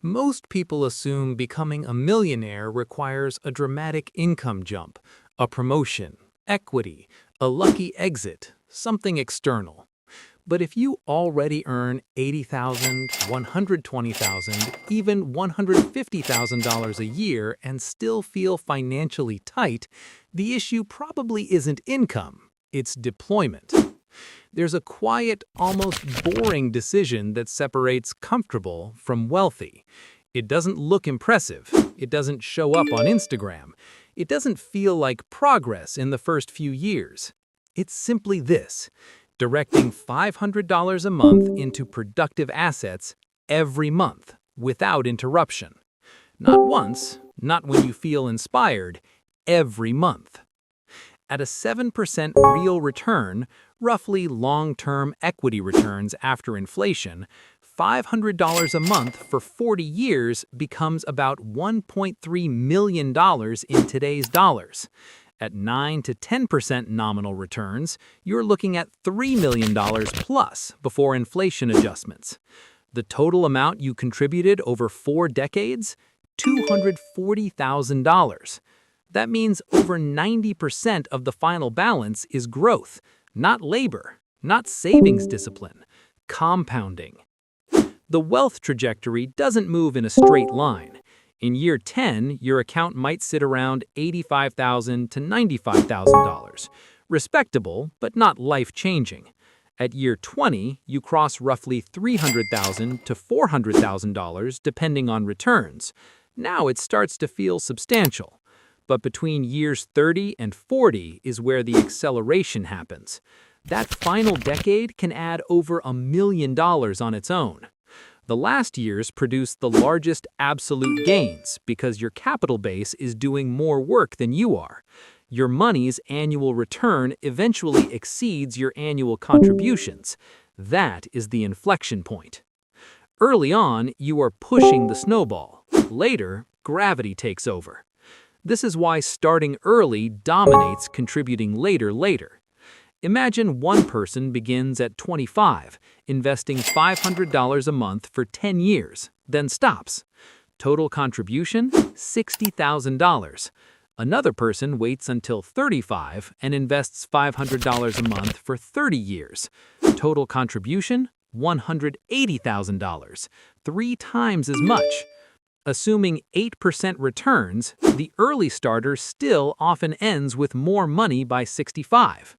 Most people assume becoming a millionaire requires a dramatic income jump, a promotion, equity, a lucky exit, something external. But if you already earn $80,000, $120,000, even $150,000 a year and still feel financially tight, the issue probably isn't income, it's deployment. There's a quiet, almost boring decision that separates comfortable from wealthy. It doesn't look impressive. It doesn't show up on Instagram. It doesn't feel like progress in the first few years. It's simply this: directing $500 a month into productive assets every month without interruption. Not once, not when you feel inspired, every month. At a 7% real return, roughly long-term equity returns after inflation, $500 a month for 40 years becomes about $1.3 million in today's dollars. At 9 to 10% nominal returns, you're looking at $3 million plus before inflation adjustments. The total amount you contributed over 4 decades? $240,000. That means over 90% of the final balance is growth, not labor, not savings discipline, compounding. The wealth trajectory doesn't move in a straight line. In year 10, your account might sit around $85,000 to $95,000. Respectable, but not life-changing. At year 20, you cross roughly $300,000 to $400,000 depending on returns. Now it starts to feel substantial. But between years 30 and 40 is where the acceleration happens. That final decade can add over $1 million on its own. The last years produce the largest absolute gains because your capital base is doing more work than you are. Your money's annual return eventually exceeds your annual contributions. That is the inflection point. Early on, you are pushing the snowball. Later, gravity takes over. This is why starting early dominates contributing later. Imagine one person begins at 25, investing $500 a month for 10 years, then stops. Total contribution, $60,000. Another person waits until 35 and invests $500 a month for 30 years. Total contribution, $180,000, 3 times as much. Assuming 8% returns, the early starter still often ends with more money by 65.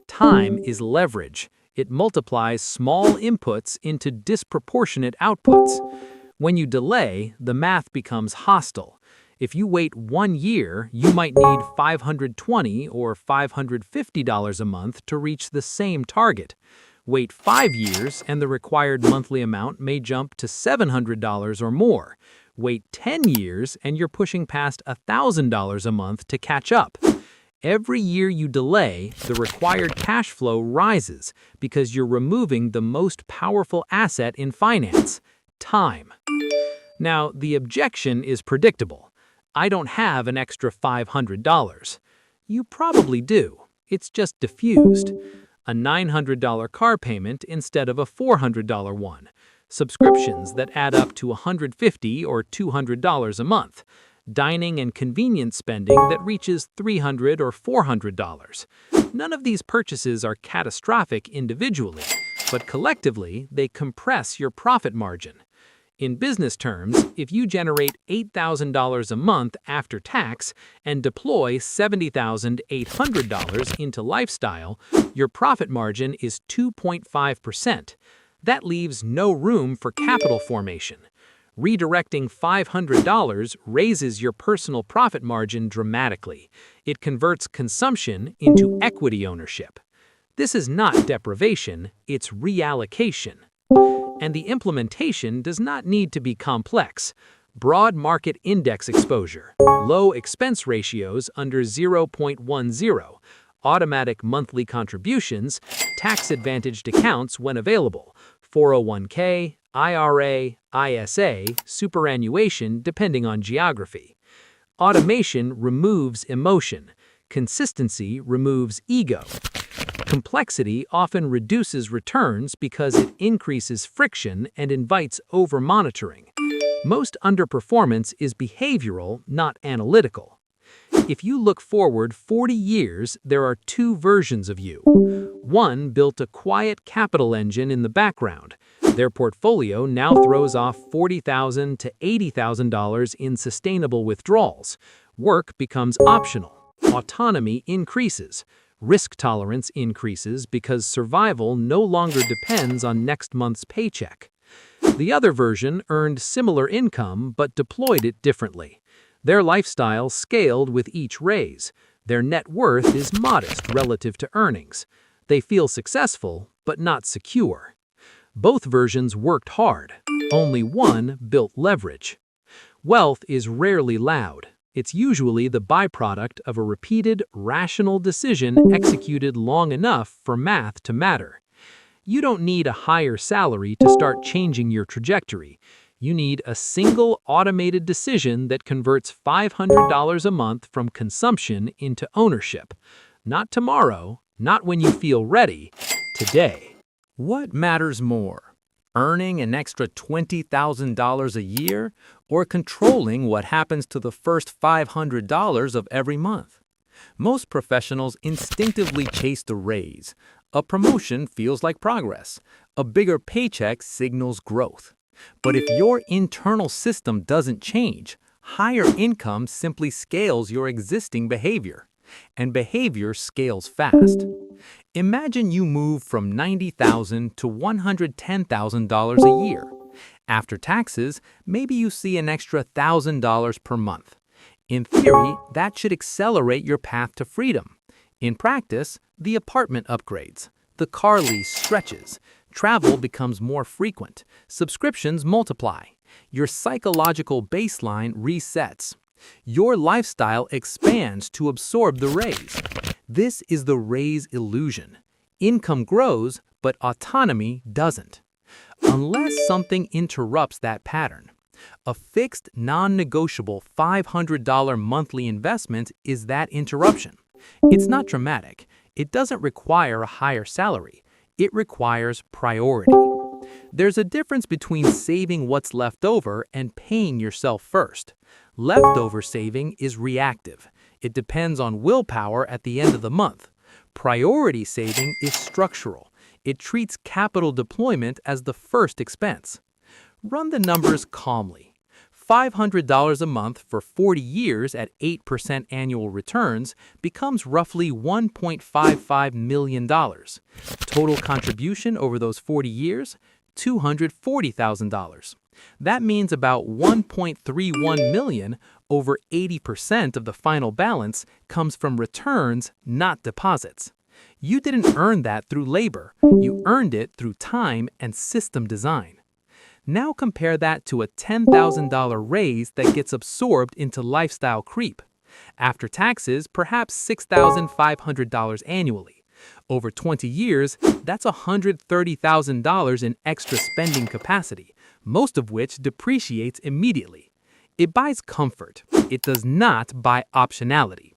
Time is leverage. It multiplies small inputs into disproportionate outputs. When you delay, the math becomes hostile. If you wait 1 year, you might need $520 or $550 a month to reach the same target. Wait 5 years, and the required monthly amount may jump to $700 or more. Wait 10 years, and you're pushing past $1,000 a month to catch up. Every year you delay, the required cash flow rises because you're removing the most powerful asset in finance: time. Now, the objection is predictable. I don't have an extra $500. You probably do. It's just diffused. A $900 car payment instead of a $400 one. Subscriptions that add up to $150 or $200 a month. Dining and convenience spending that reaches $300 or $400. None of these purchases are catastrophic individually, but collectively they compress your profit margin. In business terms, if you generate $8,000 a month after tax and deploy $70,800 into lifestyle, your profit margin is 2.5%. That leaves no room for capital formation. Redirecting $500 raises your personal profit margin dramatically. It converts consumption into equity ownership. This is not deprivation, it's reallocation. And the implementation does not need to be complex. Broad market index exposure, low expense ratios under 0.10, automatic monthly contributions, tax-advantaged accounts when available, 401k, IRA, ISA, superannuation depending on geography. Automation removes emotion. Consistency removes ego. Complexity often reduces returns because it increases friction and invites over-monitoring. Most underperformance is behavioral, not analytical. If you look forward 40 years, there are two versions of you. One built a quiet capital engine in the background. Their portfolio now throws off $40,000 to $80,000 in sustainable withdrawals. Work becomes optional. Autonomy increases. Risk tolerance increases because survival no longer depends on next month's paycheck. The other version earned similar income but deployed it differently. Their lifestyle scaled with each raise. Their net worth is modest relative to earnings. They feel successful, but not secure. Both versions worked hard. Only one built leverage. Wealth is rarely loud. It's usually the byproduct of a repeated, rational decision executed long enough for math to matter. You don't need a higher salary to start changing your trajectory. You need a single automated decision that converts $500 a month from consumption into ownership. Not tomorrow, not when you feel ready, today. What matters more? Earning an extra $20,000 a year or controlling what happens to the first $500 of every month? Most professionals instinctively chase the raise. A promotion feels like progress. A bigger paycheck signals growth. But if your internal system doesn't change, higher income simply scales your existing behavior. And behavior scales fast. Imagine you move from $90,000 to $110,000 a year. After taxes, maybe you see an extra $1,000 per month. In theory, that should accelerate your path to freedom. In practice, the apartment upgrades, the car lease stretches, travel becomes more frequent, subscriptions multiply, your psychological baseline resets. Your lifestyle expands to absorb the raise. This is the raise illusion. Income grows, but autonomy doesn't. Unless something interrupts that pattern. A fixed, non-negotiable $500 monthly investment is that interruption. It's not dramatic. It doesn't require a higher salary. It requires priority. There's a difference between saving what's left over and paying yourself first. Leftover saving is reactive. It depends on willpower at the end of the month. Priority saving is structural. It treats capital deployment as the first expense. Run the numbers calmly. $500 a month for 40 years at 8% annual returns becomes roughly $1.55 million. Total contribution over those 40 years, $240,000. That means about $1.31 million, over 80% of the final balance, comes from returns, not deposits. You didn't earn that through labor. You earned it through time and system design. Now compare that to a $10,000 raise that gets absorbed into lifestyle creep. After taxes, perhaps $6,500 annually. Over 20 years, that's $130,000 in extra spending capacity, most of which depreciates immediately. It buys comfort. It does not buy optionality.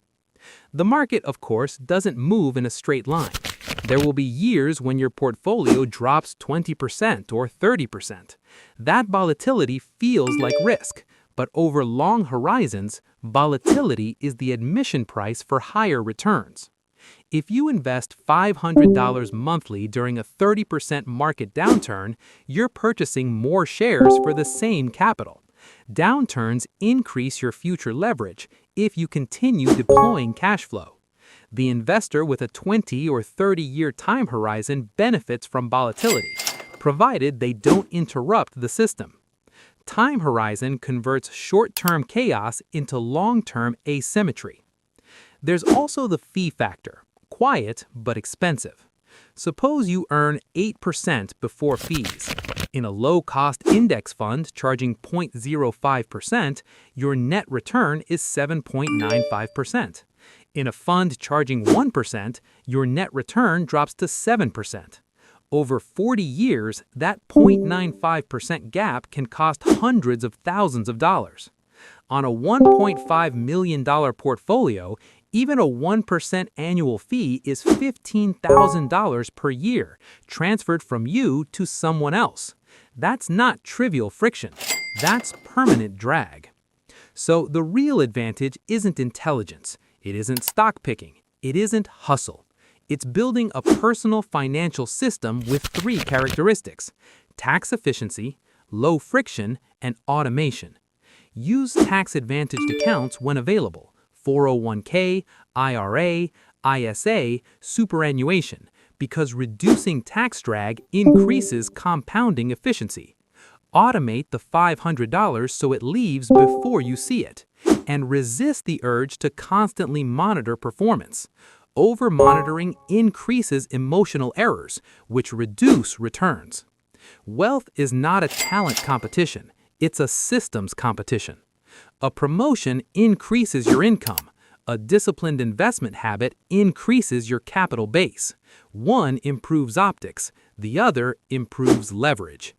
The market, of course, doesn't move in a straight line. There will be years when your portfolio drops 20% or 30%. That volatility feels like risk, but over long horizons, volatility is the admission price for higher returns. If you invest $500 monthly during a 30% market downturn, you're purchasing more shares for the same capital. Downturns increase your future leverage if you continue deploying cash flow. The investor with a 20 or 30-year time horizon benefits from volatility, provided they don't interrupt the system. Time horizon converts short-term chaos into long-term asymmetry. There's also the fee factor, quiet but expensive. Suppose you earn 8% before fees. In a low-cost index fund charging 0.05%, your net return is 7.95%. In a fund charging 1%, your net return drops to 7%. Over 40 years, that 0.95% gap can cost hundreds of thousands of dollars. On a $1.5 million portfolio, even a 1% annual fee is $15,000 per year, transferred from you to someone else. That's not trivial friction. That's permanent drag. So the real advantage isn't intelligence. It isn't stock picking. It isn't hustle. It's building a personal financial system with three characteristics: tax efficiency, low friction, and automation. Use tax-advantaged accounts when available: 401k, IRA, ISA, superannuation, because reducing tax drag increases compounding efficiency. Automate the $500 so it leaves before you see it, and resist the urge to constantly monitor performance. Over-monitoring increases emotional errors, which reduce returns. Wealth is not a talent competition, it's a systems competition. A promotion increases your income. A disciplined investment habit increases your capital base. One improves optics, the other improves leverage.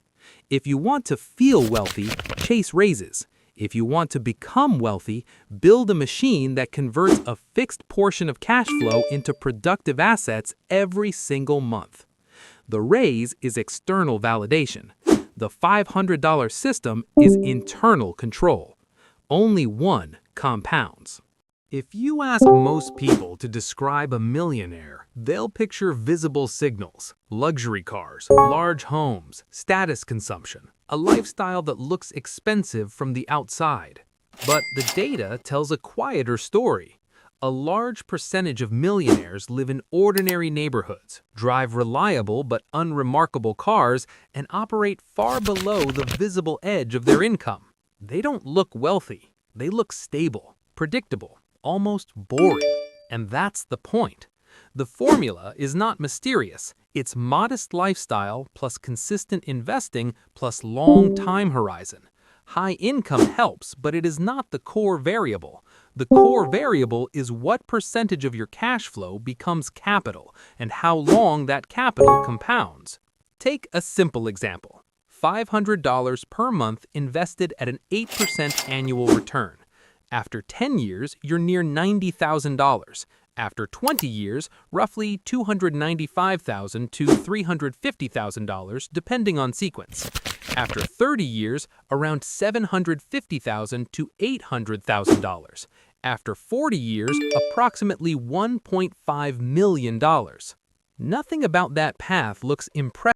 If you want to feel wealthy, chase raises. If you want to become wealthy, build a machine that converts a fixed portion of cash flow into productive assets every single month. The raise is external validation. The $500 system is internal control. Only one compounds. If you ask most people to describe a millionaire, they'll picture visible signals: luxury cars, large homes, status consumption, a lifestyle that looks expensive from the outside. But the data tells a quieter story. A large percentage of millionaires live in ordinary neighborhoods, drive reliable but unremarkable cars, and operate far below the visible edge of their income. They don't look wealthy. They look stable, predictable, almost boring. And that's the point. The formula is not mysterious. It's modest lifestyle plus consistent investing plus long time horizon. High income helps, but it is not the core variable. The core variable is what percentage of your cash flow becomes capital and how long that capital compounds. Take a simple example: $500 per month invested at an 8% annual return. After 10 years, you're near $90,000. After 20 years, roughly $295,000 to $350,000, depending on sequence. After 30 years, around $750,000 to $800,000. After 40 years, approximately $1.5 million. Nothing about that path looks impressive.